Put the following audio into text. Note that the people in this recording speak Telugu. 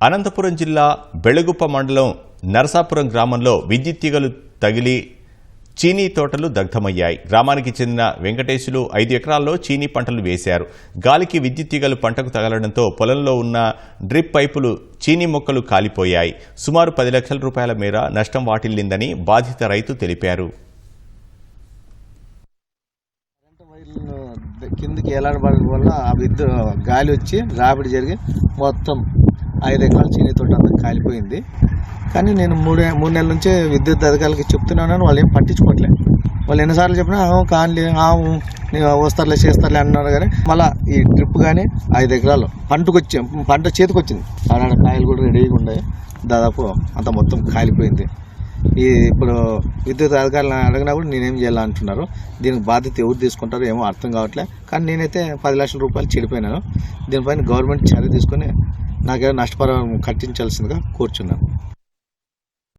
అనంతపురం జిల్లా బెళగుప్ప మండలం నరసాపురం గ్రామంలో విద్యుత్ తీగలు తగిలి చీనీ తోటలు దగ్ధమయ్యాయి. గ్రామానికి చెందిన వెంకటేశులు 5 ఎకరాల్లో చీనీ పంటలు వేశారు. గాలికి విద్యుత్ తీగలు పంటకు తగలడంతో పొలంలో ఉన్న డ్రిప్ పైపులు చీనీ మొక్కలు కాలిపోయాయి. సుమారు 10 లక్షల రూపాయల మేర నష్టం వాటిల్లిందని బాధిత రైతు తెలిపారు. కిందికి ఎలాడబడడం వల్ల ఆ విద్యుత్ గాలి వచ్చి రాబడి జరిగి మొత్తం 5 ఎకరాల చీనీ తోట అంతా కాలిపోయింది. కానీ నేను మూడు నెలల నుంచే విద్యుత్ అధికారులకి చెప్తున్నాను, వాళ్ళు ఏం పట్టించుకోవట్లేదు. వాళ్ళు ఎన్నిసార్లు చెప్పినా కాని వస్తారులే చేస్తారులే అన్నారు. కానీ మళ్ళీ ఈ ట్రిప్ కానీ 5 ఎకరాలు పంట చేతికి వచ్చింది. ఆడ కాయలు కూడా రెడీగా ఉన్నాయి. దాదాపు అంత మొత్తం కాలిపోయింది. ఇప్పుడు విద్యుత్ అధికారులను అడిగినా కూడా నేనేం చేయాలంటున్నారు. దీనికి బాధ్యత ఎవరు తీసుకుంటారో ఏమో అర్థం కావట్లేదు. కానీ నేనైతే 10 లక్షల రూపాయలు చెడిపోయినాను. దీనిపైన గవర్నమెంట్ చర్య తీసుకొని నాకేమో నష్టపరిహారం కట్టించాల్సిందిగా కోరుచున్నాను.